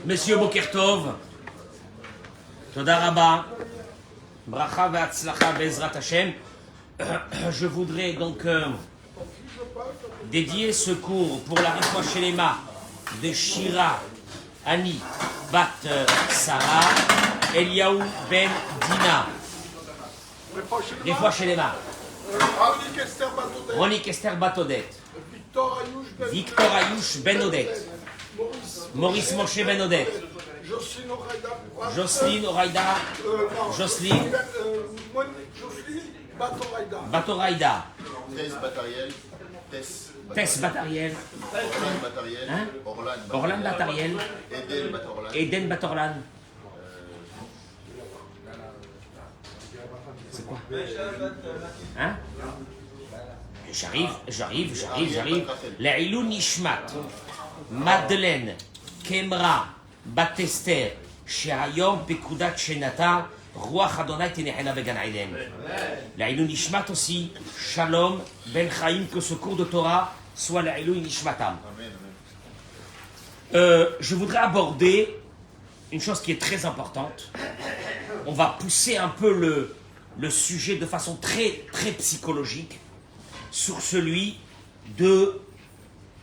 Monsieur Bokertov, Toda Rabba, Bracha ve'atzlacha be'ezrat Hashem. Je voudrais donc dédier ce cours pour la Rifwa Shelema de Shira Ani Bat Sarah Eliaou Ben Dina. Rifwa Shelema. Ronique Esther Batodet. Victor Ayush Ben Odet. Maurice Moshe Ben Odet. Jocelyne Oraïda. Jocelyne Batoraïda. Tess Batariel. Orlan Batariel. Eden Batorlan. C'est quoi? Hein? J'arrive. La Ilou Nishmat. Madeleine. Kemra. Batester. Sheayom Pekudat Shenata. Ruach Adonai Tenechena Began Aiden. La Ilou Nishmat aussi. Shalom Ben Chaim. Que ce cours de Torah soit la Ilou Nishmatam. Je voudrais aborder une chose qui est très importante. On va pousser un peu le sujet de façon très psychologique sur celui de,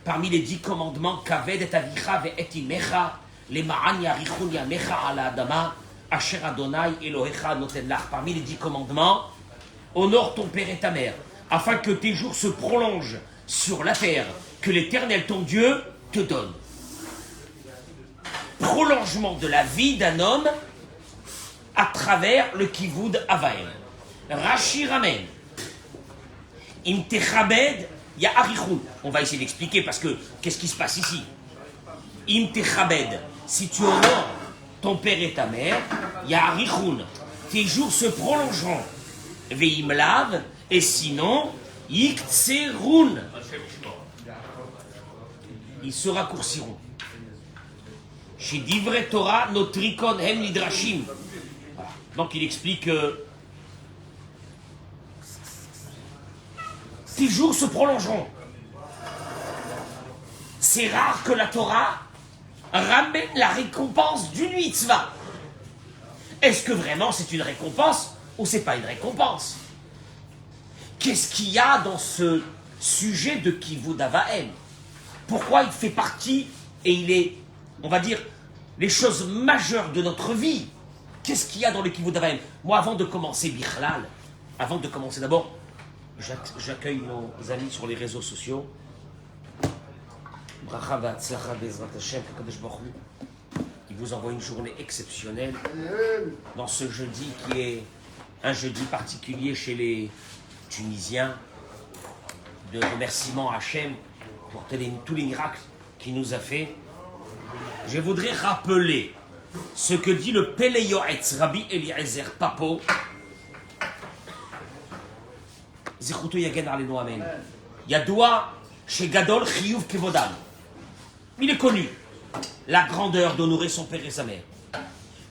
parmi les 10 commandements, Kaved et avicha ve'et imecha, lema'an yarichun yamecha ala adama, asher Adonai Elohecha noten lach. Parmi les 10 commandements, honore ton père et ta mère, afin que tes jours se prolongent sur la terre que l'Éternel ton Dieu te donne. Prolongement de la vie d'un homme à travers le kivud avaim. Rashi ramène. Im techabed ya arichun. On va essayer d'expliquer parce que qu'est-ce qui se passe ici? Im techabed. Si tu honores ton père et ta mère, ya arichun. Tes jours se prolongeront. Veim lav. Et sinon, yiktserun. Ils se raccourciront. Chez Divrei Torah, notrikon hem lidrashim. Donc il explique que tes jours se prolongeront. C'est rare que la Torah ramène la récompense d'une mitzvah. Est-ce que vraiment c'est une récompense ou c'est pas une récompense? Qu'est-ce qu'il y a dans ce sujet de Kivud Avaim? Pourquoi il fait partie et il est, on va dire, les choses majeures de notre vie? Qu'est-ce qu'il y a dans le Kivud Avaim? Moi, avant de commencer Bichlal, avant de commencer d'abord, j'accueille nos amis sur les réseaux sociaux. Bracha ve'atzlacha be'ezrat Hashem, Kadosh Baruch Hu. Il vous envoie une journée exceptionnelle dans ce jeudi qui est un jeudi particulier chez les Tunisiens. De remerciements à Hachem pour tous les miracles qu'il nous a fait. Je voudrais rappeler ce que dit le Pele Yoetz, Rabbi Eliezer Papo. Zichuto yagen alenu amen. Yadoua chez Gadol Chiyuv Kevodam. Il est connu, la grandeur d'honorer son père et sa mère.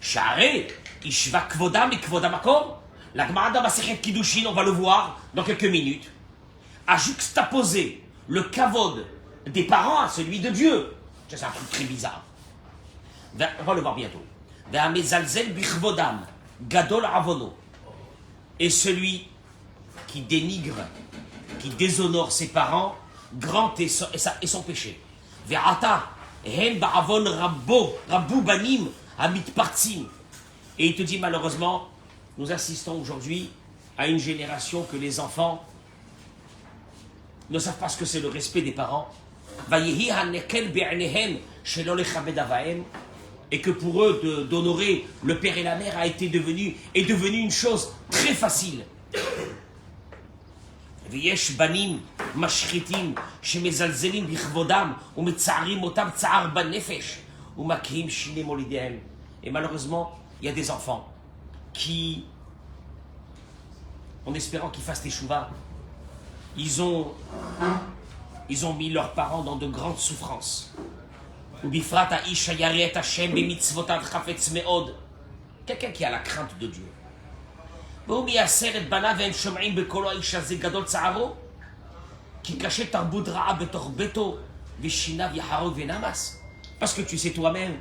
Share Ishva Kvodam et Kvodam Akom. La Gemara dans Masechet Kiddushin, on va le voir dans quelques minutes, a juxtaposé le kavod des parents à celui de Dieu. C'est un truc très bizarre. On va le voir bientôt. Gadol Avono. Et celui qui dénigre, qui déshonore ses parents, grand est son péché. Et il te dit malheureusement, nous assistons aujourd'hui à une génération que les enfants ne savent pas ce que c'est le respect des parents. Et que pour eux d'honorer le père et la mère est devenu une chose très facile. Et malheureusement, il y a des enfants qui, en espérant qu'ils fassent teshuva, ils ont mis leurs parents dans de grandes souffrances. Quelqu'un qui a la crainte de Dieu. Qui cachait Tarboudra Betorbeto, Vishina Viharov Venamas. Parce que tu sais toi-même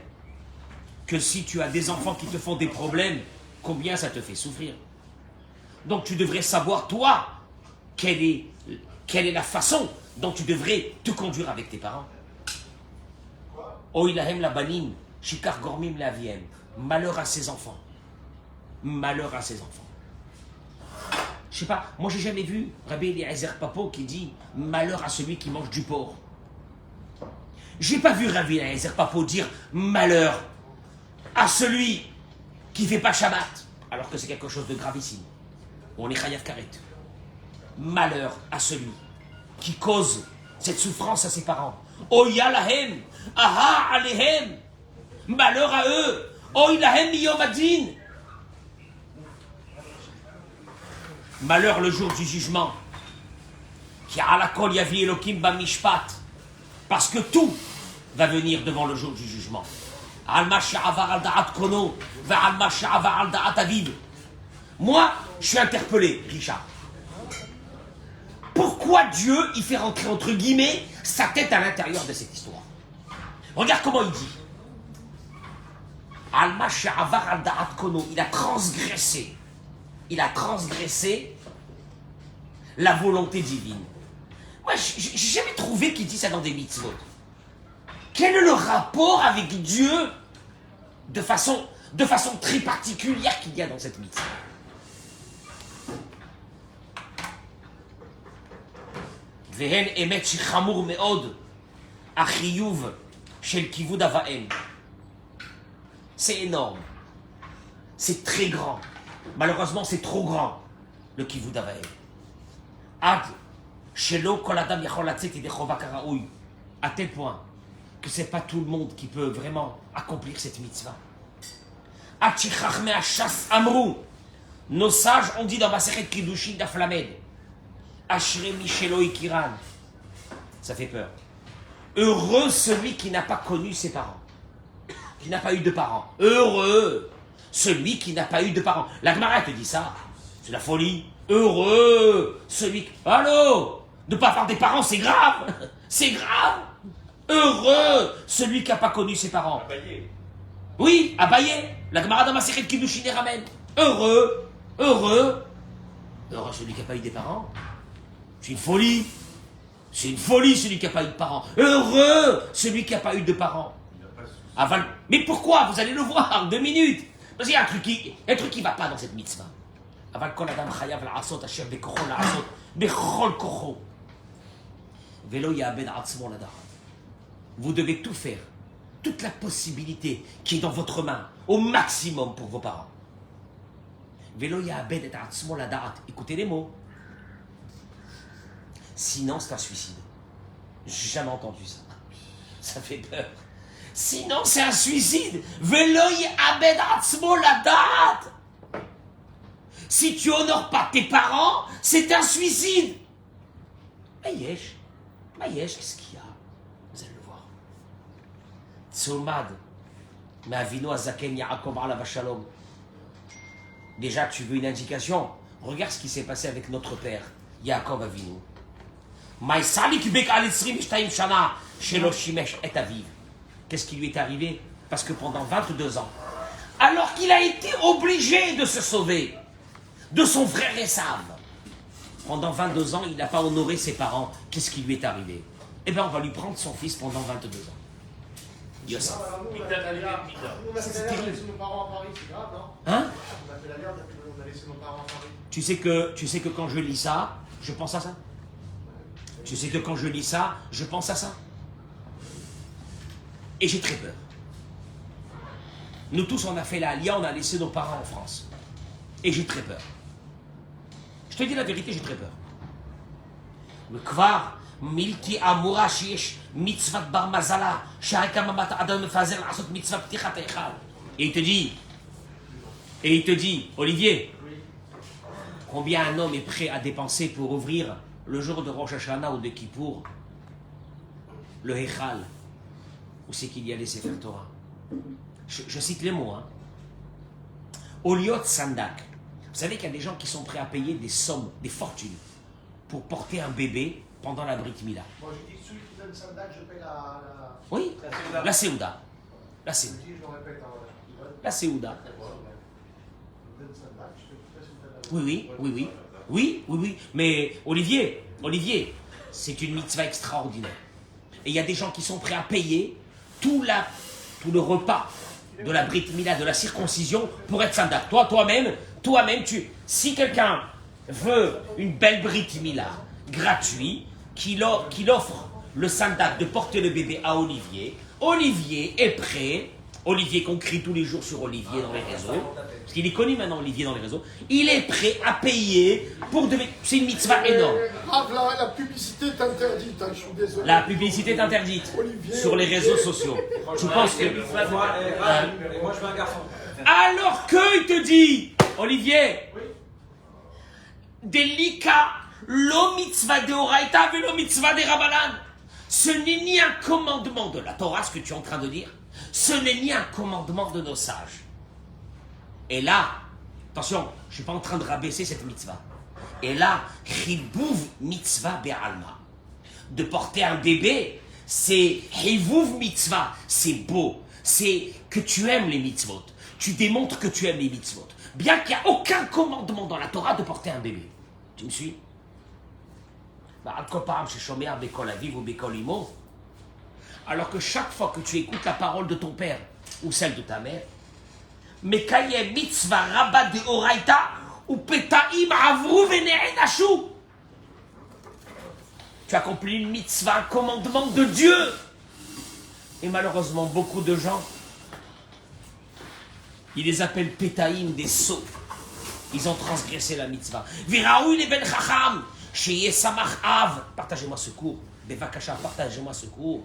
que si tu as des enfants qui te font des problèmes, combien ça te fait souffrir. Donc tu devrais savoir, toi, quelle est la façon dont tu devrais te conduire avec tes parents. Oilahem la banim, shikar gormim la aviem. Malheur à ses enfants. Malheur à ses enfants. Je sais pas, moi j'ai jamais vu Rabbi Eliezer Papo qui dit malheur à celui qui mange du porc. J'ai pas vu Rabbi Eliezer Papo dire malheur à celui qui fait pas Shabbat, alors que c'est quelque chose de gravissime. On est Chayav Karet. Malheur à celui qui cause cette souffrance à ses parents. Oya lahem, aha alehem. Malheur à eux. Oy lahem miyom adin. Malheur le jour du jugement. Qui a la kol yavi elokim bamishpat. Parce que tout va venir devant le jour du jugement. Alma she'avar al da'at kono, va alma she'avar al da'at aviv. Moi, je suis interpellé, Richard. Pourquoi Dieu, il fait rentrer, entre guillemets, sa tête à l'intérieur de cette histoire? Regarde comment il dit. Alma she'avar al da'at kono. Il a transgressé. Il a transgressé la volonté divine. Moi, j'ai jamais trouvé qu'il dit ça dans des mitzvot. Quel est le rapport avec Dieu de façon très particulière qu'il y a dans cette mitzvah? Vehen emet shichamur meod achiyuv shel kivud avaem. C'est énorme. C'est très grand. Malheureusement, c'est trop grand, le kivud avaem. Ad shelo kol adam yachol latzet yedei chova karaoui. À tel point que c'est pas tout le monde qui peut vraiment accomplir cette mitzvah. Ad shechachmei hashas amru. Nos sages ont dit dans Masechet Kiddushin daf lamed. Ashrei mishelo ikiran. Ça fait peur. Heureux celui qui n'a pas connu ses parents. Qui n'a pas eu de parents. Heureux celui qui n'a pas eu de parents. La Gemara te dit ça. C'est la folie. Heureux celui qui... Allô? Ne pas avoir des parents, c'est grave. C'est grave. Heureux celui qui n'a pas connu ses parents. Abayé. Oui, Abayé. La Gemara dans Masechet Kiddushin les ramène. Heureux celui qui n'a pas eu des parents. C'est une folie. C'est une folie celui qui n'a pas eu de parents. Heureux celui qui n'a pas eu de parents. Aval... Mais pourquoi? Vous allez le voir, 2 minutes. Parce qu'il y a un truc qui ne va pas dans cette mitzvah. Aval kol adam chayav la'asot asher bekocho la'asot bechol kocho. Velo ya'abed atzmo lada'at. Vous devez tout faire, toute la possibilité qui est dans votre main, au maximum pour vos parents. Velo ya'abed et atzmo lada'at. Écoutez les mots. Sinon, c'est un suicide. J'ai jamais entendu ça. Ça fait peur. Sinon, c'est un suicide. Veloy abed atzmo ladat. Si tu honores pas tes parents, c'est un suicide. Mayesh, qu'est-ce qu'il y a? Vous allez le voir. Tzomad, Ma'avino azaken Yaakov alav shalom. Déjà, tu veux une indication? Regarde ce qui s'est passé avec notre père, Yaakov Avinu. Maïsalik bek al-isrim shtayim shana shelo shimesh et aviv. Qu'est-ce qui lui est arrivé? Parce que pendant 22 ans, alors qu'il a été obligé de se sauver de son frère Esav, pendant 22 ans, il n'a pas honoré ses parents. Qu'est-ce qui lui est arrivé? Eh bien, on va lui prendre son fils pendant 22 ans. Yosef. On a fait la guerre d'aller nos parents à Paris, c'est grave, non? Hein? On a fait la guerre d'aller chez nos parents à Paris. Tu sais que quand je lis ça, je pense à ça. Tu sais que quand je lis ça, je pense à ça. Et j'ai très peur. Nous tous, on a fait la Aliyah, on a laissé nos parents en France. Et j'ai très peur. Je te dis la vérité, j'ai très peur. Le kvar, milki amura shiesh mitzvat bar mazala, sharikamamat adam mefazer asot mitzvat ptichat echal. Et il te dit, Olivier, combien un homme est prêt à dépenser pour ouvrir le jour de Rosh Hashanah ou de Kippour le Echal, où c'est qu'il y a les Sefer Torah. Je cite les mots. Oliot Sandak. Vous savez qu'il y a des gens qui sont prêts à payer des sommes, des fortunes, pour porter un bébé pendant la Brit Mila. Moi, je dis que celui qui donne Sandak, je paye Oui, la Séouda. La Je Séouda. dis, je le répète. La Séouda. Il donne Sandak, je fais tout ça. Oui. Mais Olivier, c'est une mitzvah extraordinaire. Et il y a des gens qui sont prêts à payer tout le repas de la Brit Mila, de la circoncision, pour être Sandak. Toi-même, si quelqu'un veut une belle Brit Mila gratuite, qu'il offre le Sandak de porter le bébé à Olivier, Olivier est prêt, Olivier qu'on crie tous les jours sur Olivier dans les réseaux, parce qu'il est connu maintenant Olivier dans les réseaux, il est prêt à payer pour devenir... C'est une mitzvah énorme. La publicité est interdite, je suis désolé. La publicité est interdite Olivier, sur les réseaux sociaux. Tu penses que... Moi, je veux un garçon. Alors qu'il te dit, Olivier, Delika, lo mitzvah de Oraita, velo mitzvah de Rabbanan. Ce n'est ni un commandement de la Torah, ce que tu es en train de dire, ce n'est ni un commandement de nos sages. Et là, attention, je ne suis pas en train de rabaisser cette mitzvah. Et là, Chibouv mitzvah be'alma. De porter un bébé, c'est Chibouv mitzvah, c'est beau. C'est que tu aimes les mitzvot. Tu démontres que tu aimes les mitzvot. Bien qu'il n'y a aucun commandement dans la Torah de porter un bébé. Tu me suis? Alors que chaque fois que tu écoutes la parole de ton père ou celle de ta mère, Mekayem mitzvah rabba de oraita ou petaim avru vene'enashu. Tu accomplis une mitzvah, un commandement de Dieu. Et malheureusement, beaucoup de gens, ils les appellent pétaïm, des sots. Ils ont transgressé la mitzvah. Viraoui les ben chacham, sheye samach av. Partagez-moi ce cours. Bevakasha, partagez-moi ce cours.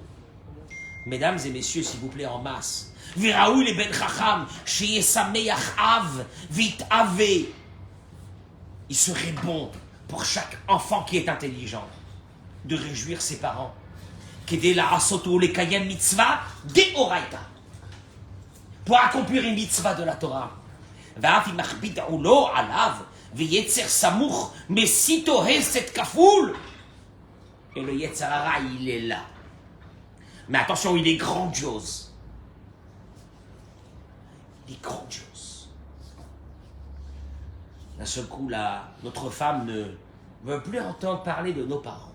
Mesdames et messieurs, s'il vous plaît, en masse. Viraoui les ben chacham, sheye sameach av, vit ave. Il serait bon pour chaque enfant qui est intelligent de réjouir ses parents. Kedé la asoto le kayem mitzvah de oraita. Pour accomplir une mitzvah de la Torah. ואף אם מכביד עולו עליו ויצר סמוך מסיתו הסת כפול. Et le יצר הרע, il est là. Mais attention, il est grandiose. Il est grandiose. D'un seul coup, là, notre femme ne veut plus entendre parler de nos parents.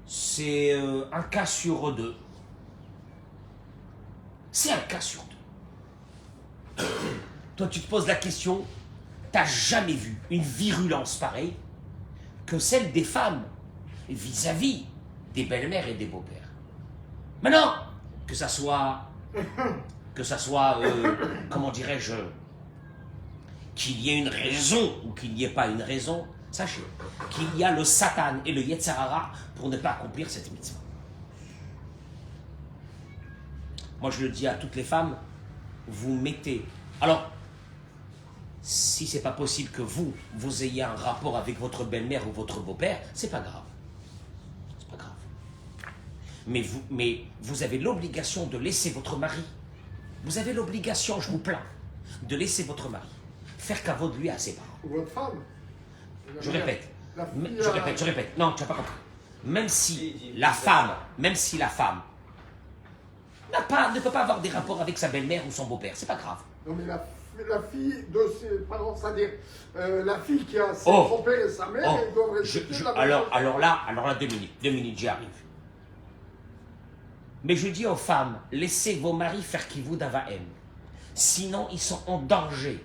C'est un cas sur deux. C'est un cas sur deux. Toi, tu te poses la question, t'as jamais vu une virulence pareille que celle des femmes vis-à-vis des belles-mères et des beaux-pères. Maintenant, que ça soit, comment dirais-je, qu'il y ait une raison ou qu'il n'y ait pas une raison, sachez qu'il y a le Satan et le Yetzer Hara pour ne pas accomplir cette mitzvah. Moi, je le dis à toutes les femmes, vous mettez... Alors, si c'est pas possible que vous ayez un rapport avec votre belle-mère ou votre beau-père, c'est pas grave. C'est pas grave. Mais vous avez l'obligation de laisser votre mari. Vous avez l'obligation, je vous plains, de laisser votre mari faire kavod lui à ses parents. Ou votre femme. Je répète. fille, Je répète. Non, tu n'as pas compris. Même si la femme ne peut pas avoir des rapports avec sa belle-mère ou son beau-père, c'est pas grave. Non, mais la fille de ses parents, c'est-à-dire la fille qui a son père et sa mère, elle doit respecter la alors là, 2 minutes, j'y arrive. Mais je dis aux femmes, laissez vos maris faire kivud d'avaem. Sinon, ils sont en danger.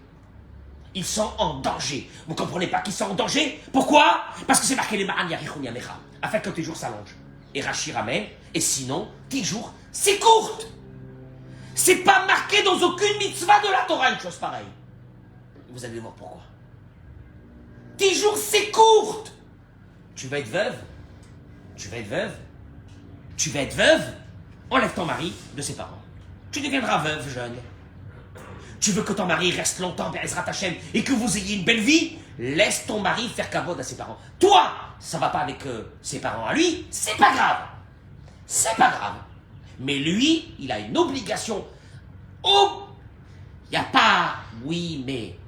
Ils sont en danger. Vous comprenez pas qu'ils sont en danger? Pourquoi? Parce que c'est marqué les ma'an yarichun yamecha. Afin que tes jours s'allongent. Et Rachir amène. Et sinon, tes jours, c'est courte. C'est pas marqué dans aucune mitzvah de la Torah une chose pareille. Vous allez voir pourquoi. 10 jours, c'est courte. Tu vas être veuve. Enlève ton mari de ses parents. Tu deviendras veuve jeune. Tu veux que ton mari reste longtemps, Be'ezrat Hashem, et que vous ayez une belle vie? Laisse ton mari faire kavod à ses parents. Toi, ça va pas avec ses parents à lui, c'est pas grave. C'est pas grave. Mais lui, il a une obligation. Oh, il n'y a pas oui, mais.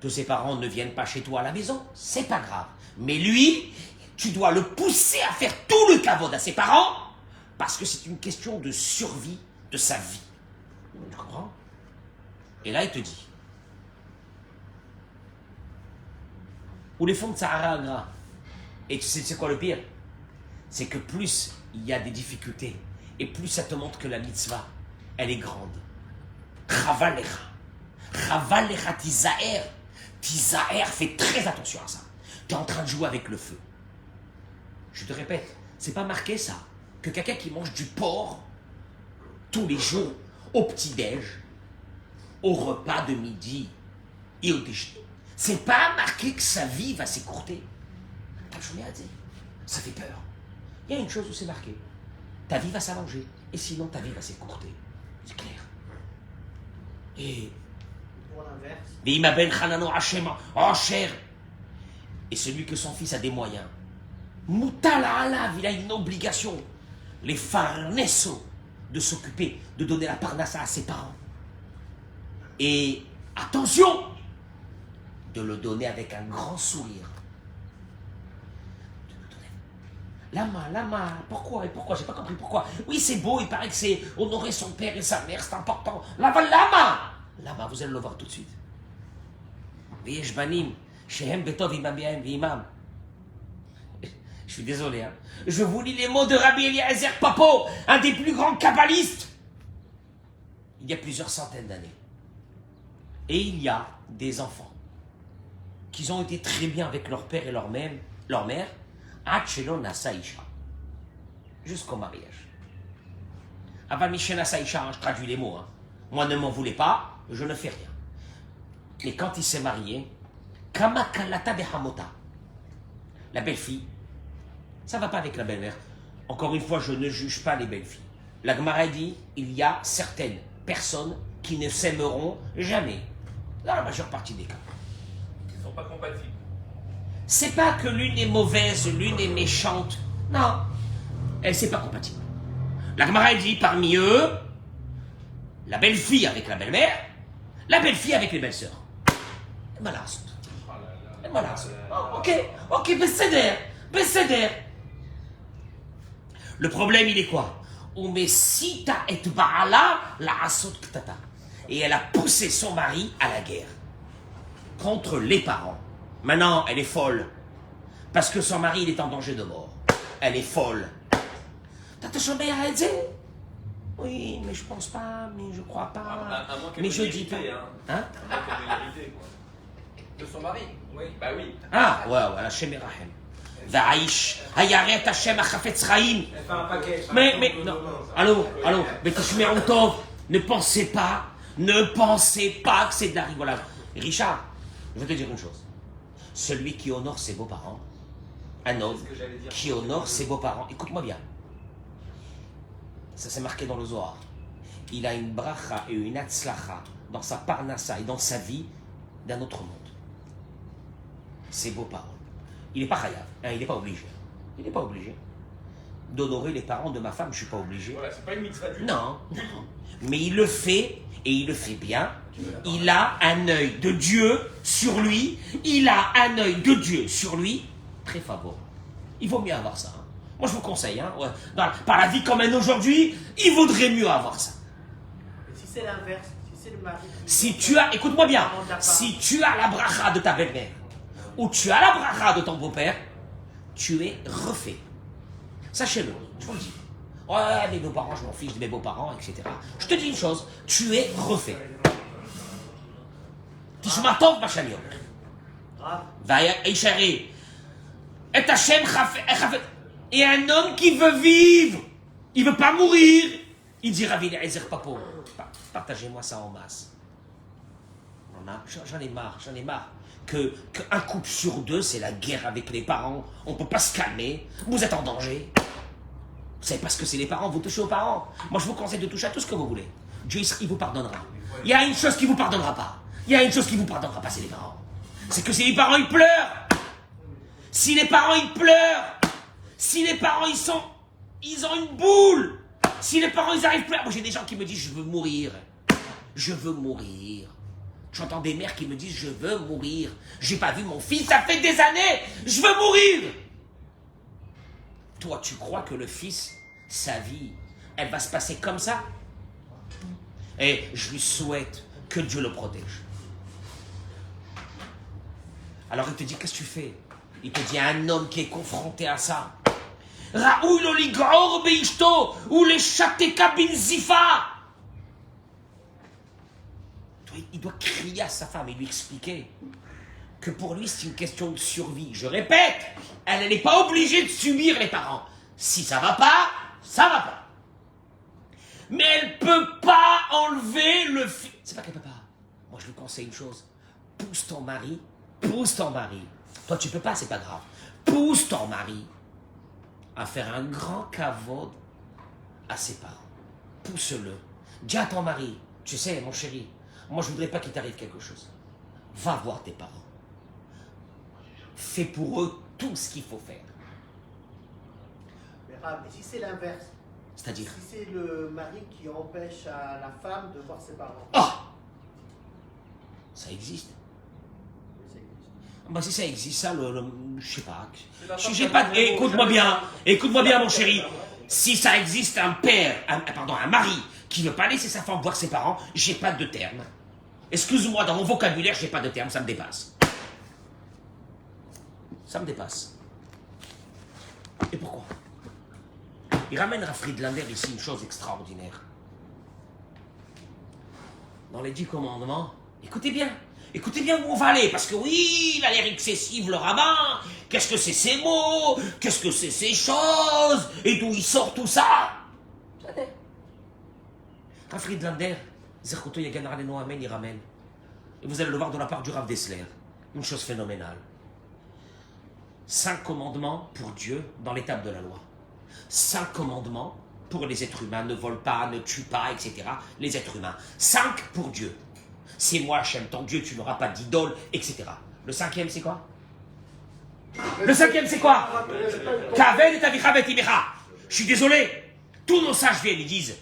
que ses parents ne viennent pas chez toi à la maison, c'est pas grave. Mais lui, tu dois le pousser à faire tout le kavod à ses parents, parce que c'est une question de survie de sa vie. Tu comprends? Et là, il te dit, ou les fonds de Sahara gras. Et tu sais, c'est quoi le pire? C'est que plus il y a des difficultés, et plus ça te montre que la mitzvah, elle est grande. Chavalecha. Chavalecha tizaer. Tizaer, fais très attention à ça. Tu es en train de jouer avec le feu. Je te répète, c'est pas marqué ça, que quelqu'un qui mange du porc tous les jours, au petit-déj, au repas de midi et au déjeuner. C'est pas marqué que sa vie va s'écourter. Ça fait peur. Il y a une chose où c'est marqué. Ta vie va s'allonger. Et sinon, ta vie va s'écourter. C'est clair. Et... Pour l'inverse. Ve'ima ben Hanano Hashem, oh cher. Et celui que son fils a des moyens. Moutala alav, il a une obligation. Les farnesso de s'occuper, de donner la parnassa à ses parents. Et attention, de le donner avec un grand sourire. Lama, pourquoi? J'ai pas compris pourquoi. Oui, c'est beau, il paraît que c'est honorer son père et sa mère, c'est important. Lama, vous allez le voir tout de suite. Je suis désolé, hein. Je vous lis les mots de Rabbi Eliezer Papo, un des plus grands kabbalistes, il y a plusieurs centaines d'années. Et il y a des enfants qui ont été très bien avec leur père et leur mère, jusqu'au mariage. Avant Michel Saïcha, je traduis les mots. Hein. Moi, ne m'en voulez pas, je ne fais rien. Et quand il s'est marié, Kama Kalata Behamota, la belle-fille, ça ne va pas avec la belle-mère. Encore une fois, je ne juge pas les belles-filles. La Gemara dit, il y a certaines personnes qui ne s'aimeront jamais. Dans la majeure partie des cas. Ils ne sont pas compatibles. C'est pas que l'une est mauvaise, l'une est méchante. Non, elle c'est pas compatible. La Gemara dit parmi eux, la belle-fille avec la belle-mère, la belle-fille avec les belles-sœurs. Malade. Ok, Besséder. Le problème, il est quoi? Umesita et Baala la asot ktata. Et elle a poussé son mari à la guerre contre les parents. Maintenant, elle est folle. Parce que son mari, il est en danger de mort. Elle est folle. T'as chambé à aider? Oui, mais je pense pas, mais je crois pas. Mais je dis pas. Hein? De son mari? Oui. Bah oui. Ah, ouais, Hashem Erahem. Vaïch, Hayaret Hashem Achafetz Chaim. Elle fait un paquet. Mais, non. Allô, mais Tishmeron Tov, ne pensez pas que c'est de la rigolade. Richard, je vais te dire une chose. Celui qui honore ses beaux-parents, un homme qui honore ses beaux-parents, écoute-moi bien. Ça c'est marqué dans le Zohar. Il a une bracha et une atzlacha dans sa parnassa et dans sa vie d'un autre monde. Ses beaux-parents. Il n'est pas chayav, hein, il n'est pas obligé. Il n'est pas obligé. D'honorer les parents de ma femme, je ne suis pas obligé. Voilà, c'est pas une mitzvah du tout. Non. Mais il le fait, et il le fait bien. Il a un œil de Dieu sur lui. Très favorable. Il vaut mieux avoir ça. Hein. Moi, je vous conseille. Hein, ouais. Par la vie qu'on mène aujourd'hui, il vaudrait mieux avoir ça. Si c'est l'inverse, si c'est le mari. Si tu as, écoute-moi bien, si tu as la bracha de ta belle-mère, ou tu as la bracha de ton beau-père, tu es refait. Sachez-le, je vous le dis. Ouais, mes beaux-parents, je m'en fiche de mes beaux-parents, etc. Je te dis une chose, tu es refait. תשמע טוב מה שאני אומר. וישארי את השם חפץ. Et un homme qui veut vivre, il ne veut pas mourir, il dit Rabbi Eliezer Papo, partagez-moi ça en masse. J'en ai marre. Qu'un couple sur deux, c'est la guerre avec les parents, on ne peut pas se calmer, vous êtes en danger. Vous savez pas ce que c'est les parents, vous touchez aux parents. Moi je vous conseille de toucher à tout ce que vous voulez. Dieu il vous pardonnera. Il y a une chose qui ne vous pardonnera pas. C'est les parents. C'est que si les parents ils pleurent, si les parents ils ont une boule, si les parents ils arrivent pleurent. Moi j'ai des gens qui me disent je veux mourir. Tu J'entends des mères qui me disent, je veux mourir. J'ai pas vu mon fils, ça fait des années. Je veux mourir. Toi, tu crois que le fils, sa vie, elle va se passer comme ça? Et je lui souhaite que Dieu le protège. Alors il te dit, qu'est-ce que tu fais? Il te dit, un homme qui est confronté à ça. Raoul Oligor Beishto ou les Chateka bin Zifa. Il doit crier à sa femme et lui expliquer que pour lui c'est une question de survie. Je répète, elle n'est pas obligée de subir les parents. Si ça va pas, ça va pas. Mais elle peut pas enlever le fils. C'est pas qu'elle peut pas. Moi je lui conseille une chose. Pousse ton mari. Toi tu peux pas, c'est pas grave. Pousse ton mari à faire un grand kavod à ses parents. Pousse-le. Dis à ton mari, tu sais mon chéri, moi je voudrais pas qu'il t'arrive quelque chose. Va voir tes parents. Fais pour eux tout ce qu'il faut faire. Mais si c'est l'inverse, C'est-à-dire? si c'est le mari qui empêche à la femme de voir ses parents. Ah! Ça existe. Oui, ça existe. Bah si ça existe, ça, je sais pas. J'ai pas. Écoute-moi bien, mon chéri. Si ça existe un mari qui ne veut pas laisser sa femme voir ses parents, j'ai pas de terme. Excuse-moi, dans mon vocabulaire, j'ai pas de terme, ça me dépasse. Ça me dépasse. Et pourquoi? Il ramène à Friedlander ici une chose extraordinaire. Dans les 10 commandements, écoutez bien où on va aller, parce que oui, il a l'air excessif, le rabbin. Qu'est-ce que c'est ces mots? Qu'est-ce que c'est ces choses? Et d'où il sort tout ça? Rav Friedlander, Zerkoto Yagan Raleno Amen, il ramène. Et vous allez le voir de la part du Rav Dessler. Une chose phénoménale. 5 commandements pour Dieu dans l'étape de la loi. 5 commandements pour les êtres humains. Ne vole pas, ne tue pas, etc. Les êtres humains. 5 pour Dieu. C'est moi, Hachem, ton Dieu, tu n'auras pas d'idole, etc. Le 5e, c'est quoi? Le 5e, c'est quoi? Kaved et Avicha et Imecha. Je suis désolé. Tous nos sages viennent, ils disent,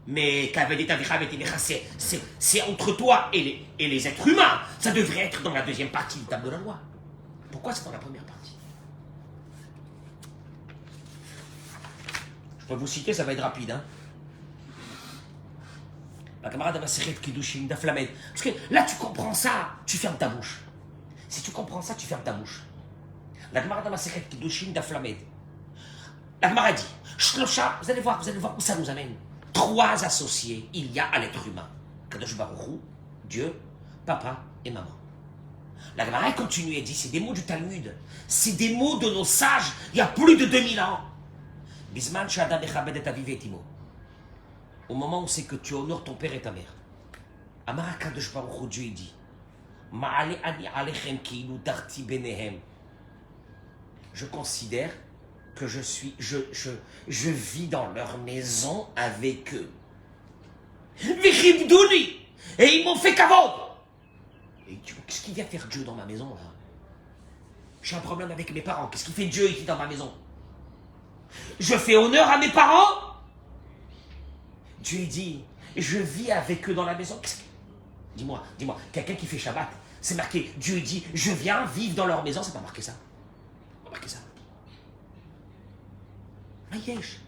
mais Kaved et Avicha et Imecha, c'est entre toi et les êtres humains. Ça devrait être dans la deuxième partie du tableau de la loi. Pourquoi c'est dans la première partie? Je peux vous citer, ça va être rapide, hein. La camarade Masechet Kiddushin d'Aflamed. Parce que là, tu comprends ça, tu fermes ta bouche. Si tu comprends ça, tu fermes ta bouche. La camarade Masechet Kiddushin d'Aflamed. La camarade dit, Shlosha, vous allez voir où ça nous amène. 3 associés il y a à l'être humain. Kadosh Baruch Hu, Dieu, papa et maman. La Gemara continue et dit, c'est des mots du Talmud. C'est des mots de nos sages il y a plus de 2000 ans. Bisman Shadam Echabed et Aviv et Timo. Au moment où c'est que tu honores ton père et ta mère. Amara Kadosh Baruch Hu, Dieu il dit, Ma'ale ani alechem ki'ilu darti benehem. Je considère que je vis dans leur maison avec eux. Vichibdouni. Et ils m'ont fait kavod. Et qu'est-ce qu'il vient faire Dieu dans ma maison, là? J'ai un problème avec mes parents. Qu'est-ce qu'il fait Dieu ici dans ma maison? Je fais honneur à mes parents? Dieu dit, je vis avec eux dans la maison. Dis-moi, quelqu'un qui fait Shabbat, c'est marqué, Dieu dit, je viens vivre dans leur maison, c'est pas marqué ça. Pas marqué ça. Maïesh.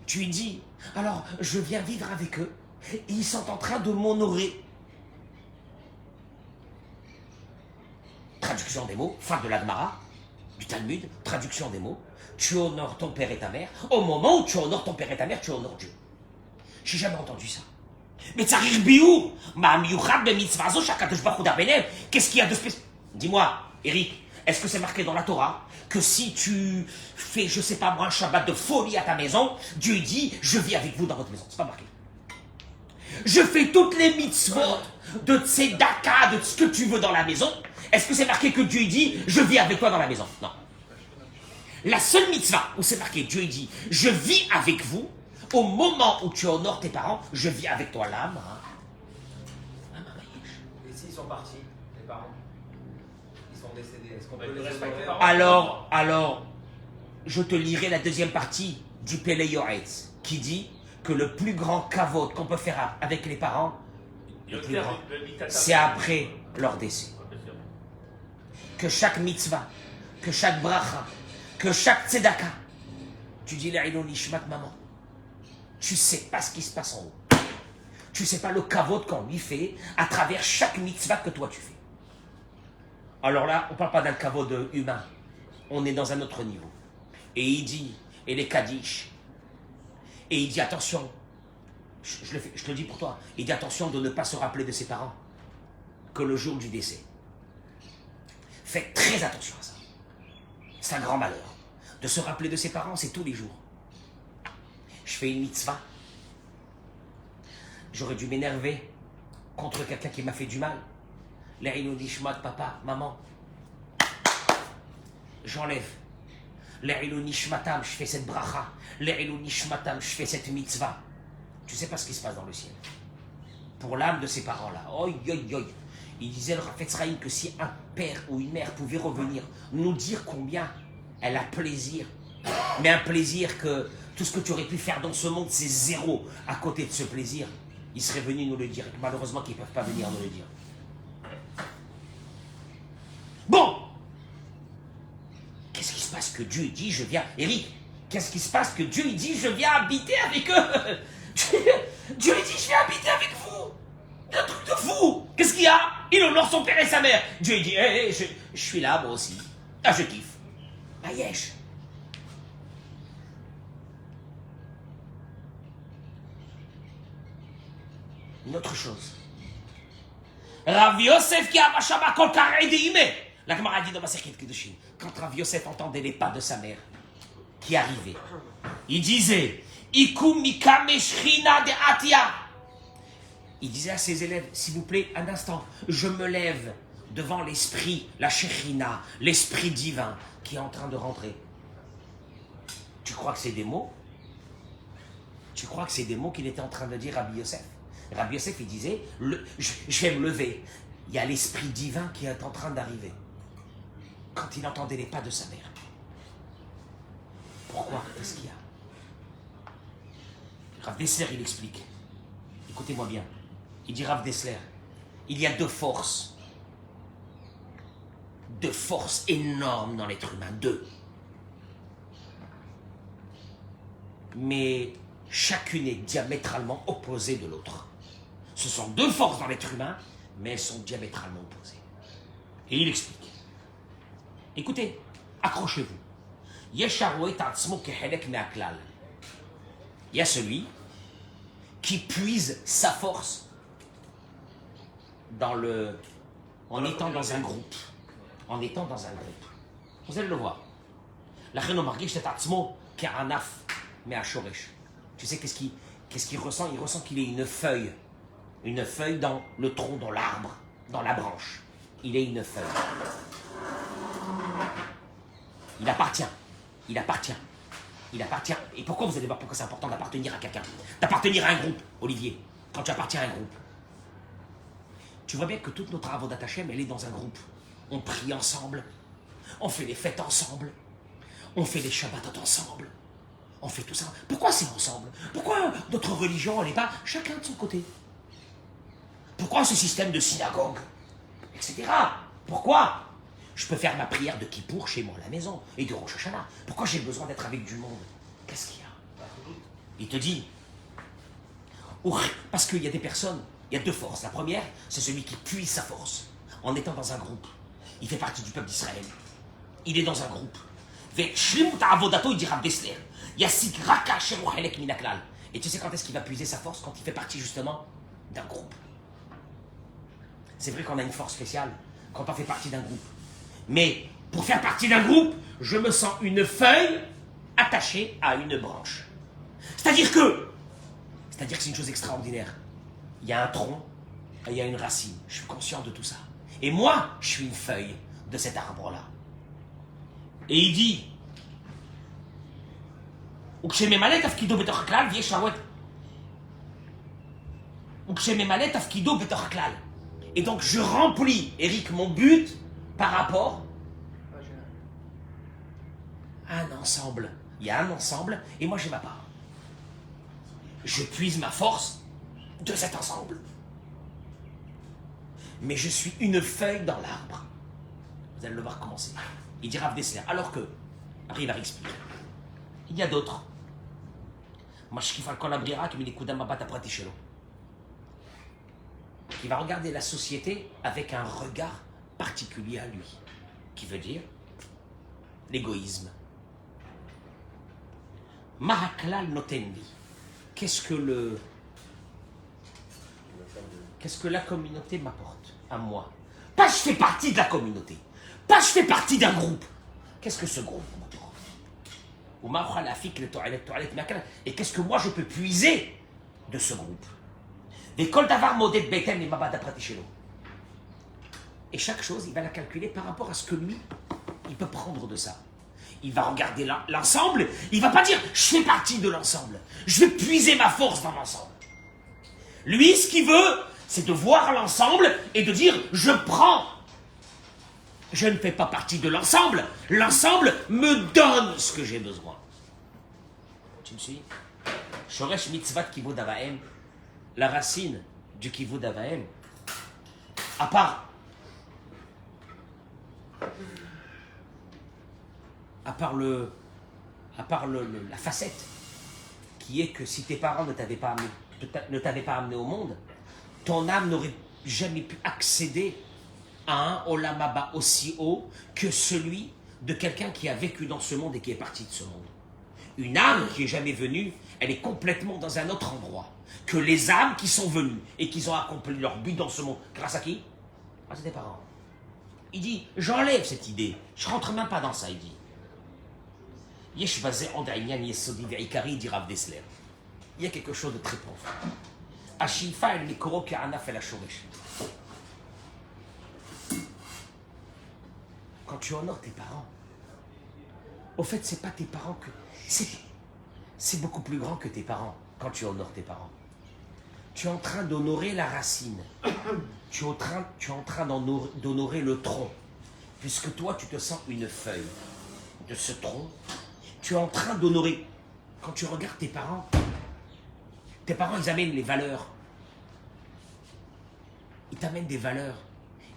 Dieu dit, alors je viens vivre avec eux, et ils sont en train de m'honorer. Traduction des mots, fin de la Gemara, du Talmud, traduction des mots. Tu honores ton père et ta mère. Au moment où tu honores ton père et ta mère, tu honores Dieu. J'ai jamais entendu ça. Mais tsarir biur, ma miuchad be mitzvah zo shakadosh baruch hu darbenem. Qu'est-ce qu'il y a de spécial? Dis-moi, Eric, est-ce que c'est marqué dans la Torah que si tu fais, je sais pas moi, un Shabbat de folie à ta maison, Dieu dit, je vis avec vous dans votre maison? C'est pas marqué. Je fais toutes les mitzvot de tzedaka, de ce que tu veux dans la maison. Est-ce que c'est marqué que Dieu dit, je vis avec toi dans la maison? Non. La seule mitzvah où c'est marqué, Dieu dit, je vis avec vous, au moment où tu honores tes parents, je vis avec toi là. Et s'ils sont partis, les parents? Ils sont décédés, est-ce qu'on peut les respecter? Alors, je te lirai la deuxième partie du Pele Yoretz, qui dit que le plus grand kavod qu'on peut faire avec les parents, le plus grand, c'est après leur décès. Que chaque mitzvah, que chaque bracha, que chaque tzedaka, tu dis la ilon nishmat maman. Tu sais pas ce qui se passe en haut. Tu sais pas le kavod qu'on lui fait à travers chaque mitzvah que toi tu fais. Alors là, on parle pas d'un kavod humain. On est dans un autre niveau. Et il dit, et les kaddish, et il dit attention, je te le dis pour toi, il dit attention de ne pas se rappeler de ses parents que le jour du décès. Faites très attention à ça. C'est un grand malheur. De se rappeler de ses parents, c'est tous les jours. Je fais une mitzvah. J'aurais dû m'énerver contre quelqu'un qui m'a fait du mal. L'Eilou Nishmat, papa, maman. J'enlève. L'Eilou Nishmatam, je fais cette bracha. L'Eilou Nishmatam, je fais cette mitzvah. Tu sais pas ce qui se passe dans le ciel. Pour l'âme de ces parents-là. Oi, oi, oi. Il disait le Rafetz Chaim que si un père ou une mère pouvait revenir nous dire combien elle a plaisir, mais un plaisir que tout ce que tu aurais pu faire dans ce monde, c'est zéro à côté de ce plaisir, ils seraient venus nous le dire. Malheureusement qu'ils ne peuvent pas venir nous le dire. Bon, qu'est-ce qui se passe que Dieu dit je viens, Eric, qu'est-ce qui se passe que Dieu dit je viens habiter avec eux? Dieu dit je viens habiter avec vous. Un truc de fou. Qu'est-ce qu'il y a? Il honore son père et sa mère. Dieu dit hey, je suis là moi aussi. Ah, je kiffe. Ah, yesh. Une autre chose. Rav Yosef qui a vachama kol karei deimeh. La Gemara dit dans Masechet Kedushin, quand Rav Yosef entendait les pas de sa mère qui arrivaient, il disait Ikum mikame shrina de atia. Il disait à ses élèves, s'il vous plaît, un instant, je me lève devant l'esprit, la Shekhinah, l'esprit divin qui est en train de rentrer. Tu crois que c'est des mots? Tu crois que c'est des mots qu'il était en train de dire à Rabbi Yosef? Rabbi Yosef, il disait, je vais me lever. Il y a l'esprit divin qui est en train d'arriver. Quand il entendait les pas de sa mère. Pourquoi? Qu'est-ce qu'il y a? Rav Dessler, il explique. Écoutez-moi bien. Il dit Rav Dessler, il y a deux forces énormes dans l'être humain, deux. Mais chacune est diamétralement opposée de l'autre. Ce sont deux forces dans l'être humain, mais elles sont diamétralement opposées. Et il explique. Écoutez, accrochez-vous. Il y a celui qui puise sa force en étant dans un groupe. En étant dans un groupe. Vous allez le voir. La Renomarguish, c'est Atzmo, qui a un af, mais à Shoresh. Tu sais qu'est-ce qu'il ressent? Il ressent qu'il est une feuille. Une feuille dans le tronc, dans l'arbre, dans la branche. Il est une feuille. Il appartient. Il appartient. Il appartient. Et pourquoi vous allez voir pourquoi c'est important d'appartenir à quelqu'un? D'appartenir à un groupe, Olivier. Quand tu appartiens à un groupe. Tu vois bien que toute notre avodat Hashem, elle est dans un groupe. On prie ensemble. On fait les fêtes ensemble. On fait les Shabbatot ensemble. On fait tout ça. Pourquoi c'est ensemble? Pourquoi notre religion, elle n'est pas chacun de son côté? Pourquoi ce système de synagogue? Etc. Pourquoi? Je peux faire ma prière de Kippour chez moi à la maison et de Rosh Hashanah. Pourquoi j'ai besoin d'être avec du monde? Qu'est-ce qu'il y a? Il te dit. Parce qu'il y a des personnes, il y a deux forces. La première, c'est celui qui puise sa force en étant dans un groupe. Il fait partie du peuple d'Israël. Il est dans un groupe. Il dit Rav Dessler. Et tu sais quand est-ce qu'il va puiser sa force? Quand il fait partie justement d'un groupe. C'est vrai qu'on a une force spéciale quand on fait partie d'un groupe. Mais pour faire partie d'un groupe, je me sens une feuille attachée à une branche. C'est-à-dire que c'est une chose extraordinaire. Il y a un tronc et il y a une racine. Je suis conscient de tout ça. Et moi, je suis une feuille de cet arbre-là. Et il dit et donc je remplis, Eric, mon but par rapport à un ensemble. Il y a un ensemble et moi j'ai ma part. Je puise ma force de cet ensemble. mais je suis une feuille dans l'arbre. Vous allez le voir commencer. Il dit Rav Dessler. Alors que, après il va expliquer. Il y a d'autres. Qui va regarder la société avec un regard particulier à lui. Qui veut dire l'égoïsme. Mahaklal notenli. Qu'est-ce que la communauté m'apporte à moi? Pas je fais partie de la communauté. Pas je fais partie d'un groupe. Qu'est-ce que ce groupe m'apporte? Et qu'est-ce que moi je peux puiser de ce groupe? Et chaque chose, il va la calculer par rapport à ce que lui, il peut prendre de ça. Il va regarder l'ensemble, il ne va pas dire « je fais partie de l'ensemble, je vais puiser ma force dans l'ensemble ». Lui, ce qu'il veut, c'est de voir l'ensemble et de dire « je prends ». Je ne fais pas partie de l'ensemble, l'ensemble me donne ce que j'ai besoin. Tu me suis? Shoresh mitzvat kivud avaim, la racine du kivud avaim, à part la facette qui est que si tes parents ne t'avaient pas amené au monde, ton âme n'aurait jamais pu accéder à un olam haba aussi haut que celui de quelqu'un qui a vécu dans ce monde et qui est parti de ce monde. Une âme qui est jamais venue, elle est complètement dans un autre endroit que les âmes qui sont venues et qui ont accompli leur but dans ce monde. Grâce à qui? Grâce à tes parents. Il dit, j'enlève cette idée, je rentre même pas dans ça, il dit. Yesh basé en daïnian yesodi ve'ikari, dit Rav Dessler. Il y a quelque chose de très profond. Ashifa el mikoro ka'anaf el ashoresh. Quand tu honores tes parents, au fait, c'est pas tes parents que... C'est beaucoup plus grand que tes parents quand tu honores tes parents. Tu es en train d'honorer la racine. Tu es en train d'honorer le tronc. Puisque toi, tu te sens une feuille de ce tronc. Tu es en train d'honorer. Quand tu regardes tes parents, ils amènent les valeurs. Ils t'amènent des valeurs.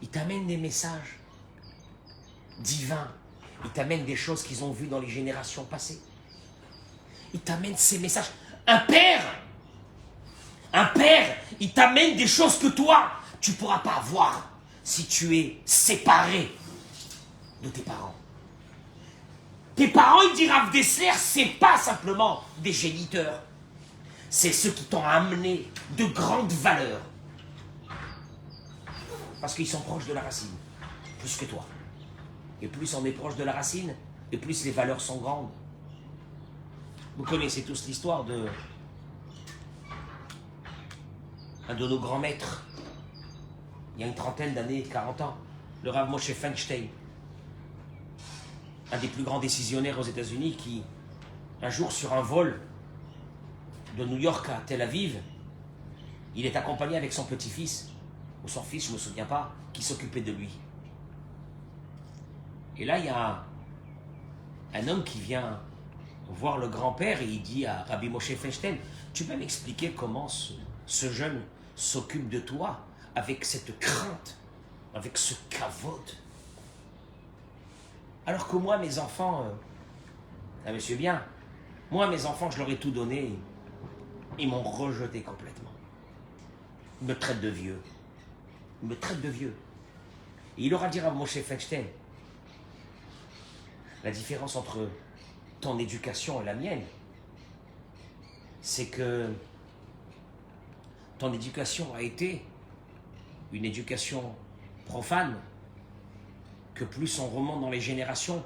Ils t'amènent des messages divins. Ils t'amènent des choses qu'ils ont vues dans les générations passées. Ils t'amènent ces messages. Un père, il t'amène des choses que toi, tu ne pourras pas avoir si tu es séparé de tes parents. Tes parents, il dit Rav Dessler, c'est pas simplement des géniteurs. C'est ceux qui t'ont amené de grandes valeurs. Parce qu'ils sont proches de la racine, plus que toi. Et plus on est proche de la racine, et plus les valeurs sont grandes. Vous connaissez tous l'histoire de un de nos grands maîtres, il y a une trentaine d'années, 40 ans, le Rav Moshe Feinstein, un des plus grands décisionnaires aux États-Unis qui, un jour sur un vol de New York à Tel Aviv, il est accompagné avec son petit-fils, ou son fils, je ne me souviens pas, qui s'occupait de lui. Et là, il y a un homme qui vient voir le grand-père et il dit à Rabbi Moshe Feinstein, tu peux m'expliquer comment ce jeune s'occupe de toi avec cette crainte, avec ce kavod? Alors que moi, mes enfants, monsieur bien, moi, mes enfants, je leur ai tout donné, ils m'ont rejeté complètement. Ils me traitent de vieux. Ils me traitent de vieux. Et il aura dit à Moshe Feinstein, la différence entre ton éducation et la mienne, c'est que ton éducation a été une éducation profane, que plus on remonte dans les générations,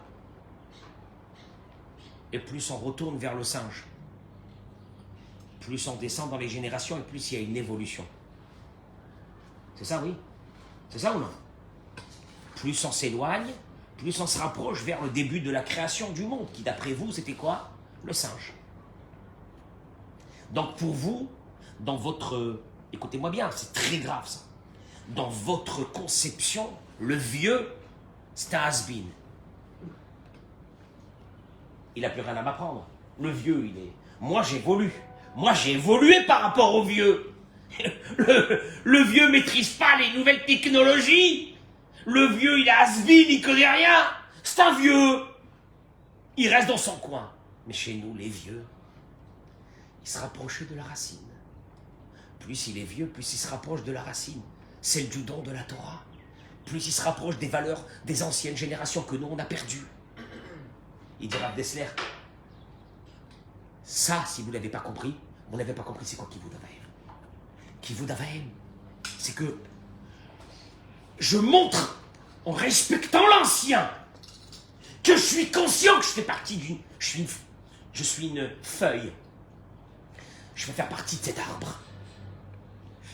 et plus on retourne vers le singe. Plus on descend dans les générations, et plus il y a une évolution. C'est ça, oui? C'est ça ou non? Plus on s'éloigne, plus on se rapproche vers le début de la création du monde, qui d'après vous, c'était quoi? Le singe. Donc pour vous, dans votre... Écoutez-moi bien, c'est très grave ça. Dans votre conception, le vieux, c'est un has-been. Il n'a plus rien à m'apprendre. Le vieux, il est... Moi, j'évolue. Moi, j'ai évolué par rapport au vieux. Le vieux maîtrise pas les nouvelles technologies. Le vieux, il est has-been, il connaît rien. C'est un vieux. Il reste dans son coin. Mais chez nous, les vieux, ils se rapprochent de la racine. Plus il est vieux, plus il se rapproche de la racine. Celle du don de la Torah. Plus il se rapproche des valeurs des anciennes générations que nous, on a perdues. Il dit Rav Dessler, ça, si vous ne l'avez pas compris, vous n'avez pas compris c'est quoi Kivud Avaim. Kivud Avaim, c'est que je montre, en respectant l'ancien, que je suis conscient que je fais partie d'une... Je suis une feuille. Je vais faire partie de cet arbre.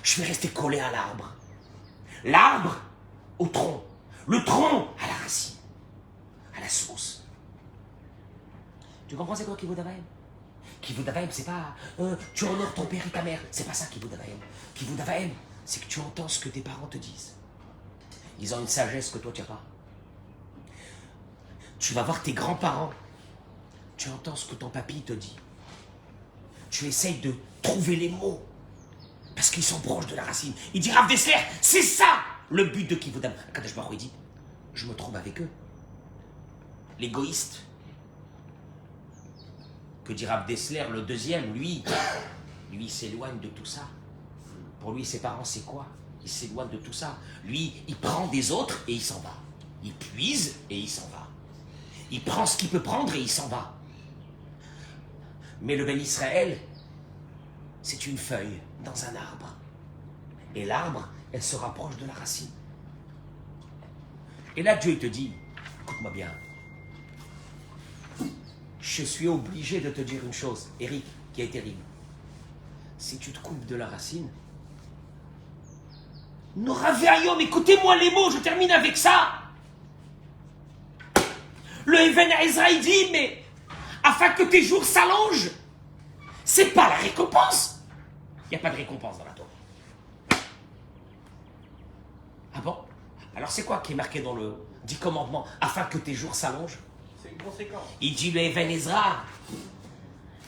Je vais rester collé à l'arbre. L'arbre au tronc. Le tronc à la racine. À la source. Tu comprends c'est quoi Kivud Avaim? Kivud Avaim, c'est pas tu honores ton père et ta mère. C'est pas ça Kivud Avaim. Kivud Avaim, c'est que tu entends ce que tes parents te disent. Ils ont une sagesse que toi tu n'as pas. Tu vas voir tes grands-parents. Tu entends ce que ton papy te dit. Tu essayes de trouver les mots. Parce qu'ils sont proches de la racine. Il dit Rav Dessler, c'est ça le but de Kivud Avaim. Kadosh Baruch Hu, il dit, je me trouve avec eux. L'égoïste. Que dit Rav Dessler, le deuxième, lui, il s'éloigne de tout ça. Pour lui, ses parents, c'est quoi? Il s'éloigne de tout ça. Lui, il prend des autres et il s'en va. Il puise et il s'en va. Il prend ce qu'il peut prendre et il s'en va. Mais le Ben Israël, c'est une feuille dans un arbre. Et l'arbre, elle se rapproche de la racine. Et là, Dieu, il te dit, écoute-moi bien, je suis obligé de te dire une chose, Eric, qui est terrible. Si tu te coupes de la racine, Noravayom, écoutez-moi les mots, je termine avec ça. Le Even Ezra, il dit, mais afin que tes jours s'allongent, c'est pas la récompense. Il n'y a pas de récompense dans la Torah. Ah bon? Alors c'est quoi qui est marqué dans le 10 commandements? Afin que tes jours s'allongent? C'est une conséquence. Il dit le Even Ezra,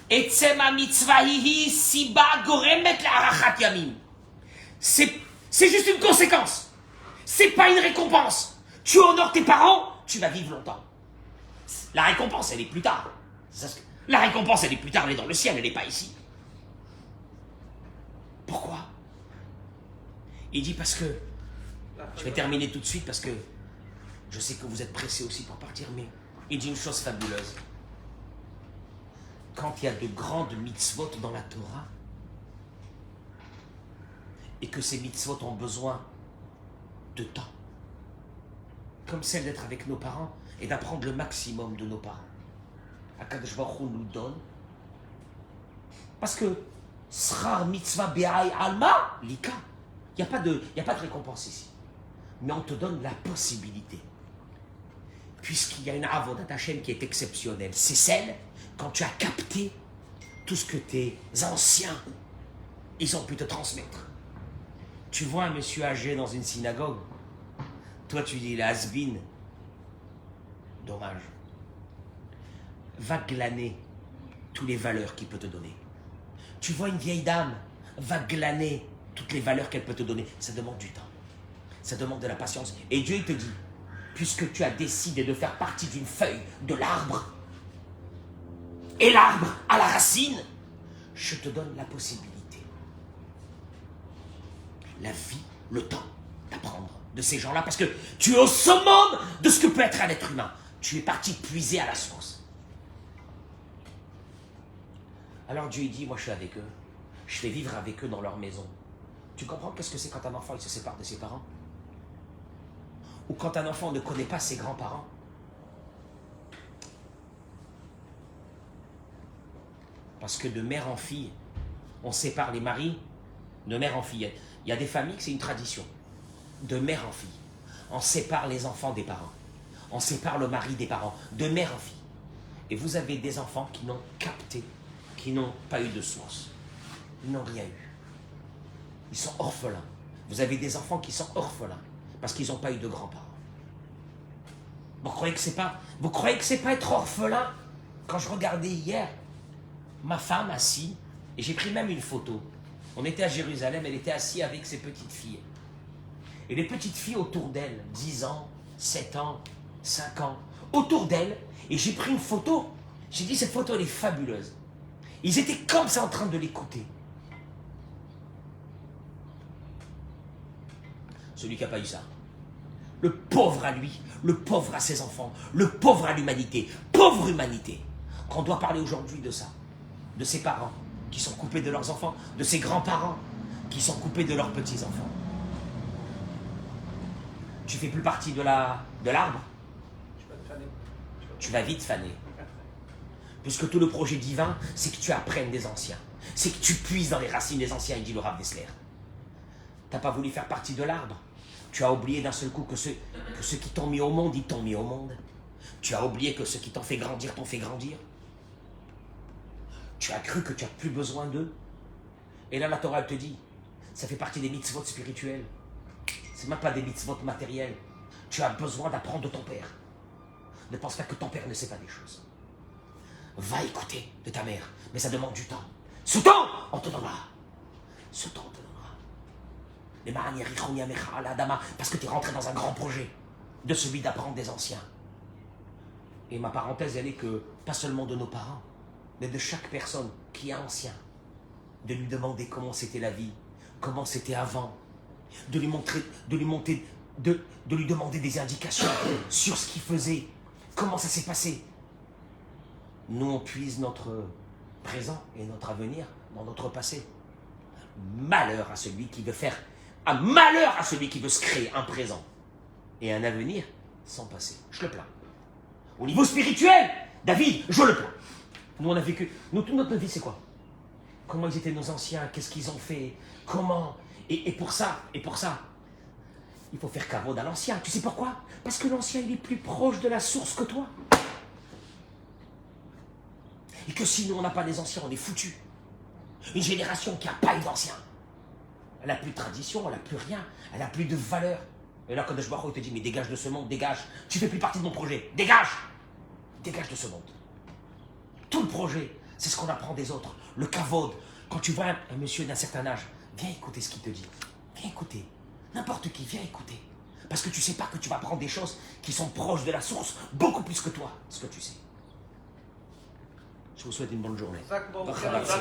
Etzema mitzvahihi siba goremet la'arachat yamim. C'est juste une conséquence. C'est pas une récompense. Tu honores tes parents, tu vas vivre longtemps. La récompense, elle est plus tard. La récompense, elle est plus tard, elle est dans le ciel, elle n'est pas ici. Pourquoi? Il dit parce que... Je vais terminer tout de suite parce que je sais que vous êtes pressés aussi pour partir, mais il dit une chose fabuleuse. Quand il y a de grandes mitzvot dans la Torah, et que ces mitzvot ont besoin de temps, comme celle d'être avec nos parents et d'apprendre le maximum de nos parents. Akadosh Baruch Hu nous donne, parce que Srar mitzvah be'ai alma lika, il n'y a pas de récompense ici, mais on te donne la possibilité, puisqu'il y a une avodat Hashem qui est exceptionnelle, c'est celle quand tu as capté tout ce que tes anciens ils ont pu te transmettre. Tu vois un monsieur âgé dans une synagogue, toi tu dis il est has-been. Dommage. Va glaner toutes les valeurs qu'il peut te donner. Tu vois une vieille dame, va glaner toutes les valeurs qu'elle peut te donner. Ça demande du temps. Ça demande de la patience. Et Dieu il te dit, puisque tu as décidé de faire partie d'une feuille de l'arbre, et l'arbre à la racine, je te donne la possibilité. La vie, le temps d'apprendre de ces gens-là, parce que tu es au summum de ce que peut être un être humain. Tu es parti puiser à la source. Alors Dieu dit, moi je suis avec eux, je vais vivre avec eux dans leur maison. Tu comprends qu'est-ce que c'est quand un enfant il se sépare de ses parents? Ou quand un enfant ne connaît pas ses grands-parents? Parce que de mère en fille, on sépare les maris de mère en fille. Il y a des familles que c'est une tradition. De mère en fille. On sépare les enfants des parents. On sépare le mari des parents. De mère en fille. Et vous avez des enfants qui n'ont capté, qui n'ont pas eu de source. Ils n'ont rien eu. Ils sont orphelins. Vous avez des enfants qui sont orphelins parce qu'ils n'ont pas eu de grands-parents. Vous croyez que c'est pas être orphelin? Quand je regardais hier, ma femme assise, et j'ai pris même une photo. On était à Jérusalem, elle était assise avec ses petites filles. Et les petites filles autour d'elle, 10 ans, 7 ans, 5 ans, autour d'elle, et j'ai pris une photo. J'ai dit, cette photo, elle est fabuleuse. Ils étaient comme ça en train de l'écouter. Celui qui n'a pas eu ça. Le pauvre à lui, le pauvre à ses enfants, le pauvre à l'humanité. Pauvre humanité. Qu'on doit parler aujourd'hui de ça. De ses parents qui sont coupés de leurs enfants, de ses grands-parents qui sont coupés de leurs petits-enfants. Tu fais plus partie de l'arbre. Tu vas vite faner. Puisque tout le projet divin, c'est que tu apprennes des anciens. C'est que tu puises dans les racines des anciens, il dit le Rav Dessler. Tu n'as pas voulu faire partie de l'arbre. Tu as oublié d'un seul coup que ceux qui t'ont mis au monde, ils t'ont mis au monde. Tu as oublié que ceux qui t'ont fait grandir, t'ont fait grandir. Tu as cru que tu n'as plus besoin d'eux. Et là, la Torah, elle te dit, ça fait partie des mitzvot spirituels. Ce n'est même pas des mitzvot matériels. Tu as besoin d'apprendre de ton père. Ne pense pas que ton père ne sait pas des choses. Va écouter de ta mère, mais ça demande du temps. Ce temps, on te donnera. Ce temps, on te donnera. Parce que tu es rentré dans un grand projet, de celui d'apprendre des anciens. Et ma parenthèse, elle est que, pas seulement de nos parents, mais de chaque personne qui est ancien, de lui demander comment c'était la vie, comment c'était avant, de lui montrer, de lui demander des indications sur ce qu'il faisait, comment ça s'est passé. Nous, on puise notre présent et notre avenir dans notre passé. Malheur à celui qui veut faire, un malheur à celui qui veut se créer un présent et un avenir sans passé. Je le plains. Au niveau spirituel, David, je le plains. Nous, on a vécu, nous, toute notre vie, c'est quoi? Comment ils étaient nos anciens? Qu'est-ce qu'ils ont fait? Comment? Et pour ça, il faut faire kavod à l'ancien. Tu sais pourquoi? Parce que l'ancien, il est plus proche de la source que toi. Et que si nous, on n'a pas les anciens, on est foutus. Une génération qui n'a pas eu d'anciens, elle n'a plus de tradition, elle n'a plus rien, elle n'a plus de valeur. Et là, Kadosh Baruch Hu, il te dit, mais dégage de ce monde, dégage. Tu fais plus partie de mon projet, dégage. Dégage de ce monde. Tout le projet, c'est ce qu'on apprend des autres. Le kavod. Quand tu vois un monsieur d'un certain âge, viens écouter ce qu'il te dit. Viens écouter. N'importe qui, viens écouter. Parce que tu ne sais pas que tu vas apprendre des choses qui sont proches de la source, beaucoup plus que toi, ce que tu sais. Je vous souhaite une bonne journée.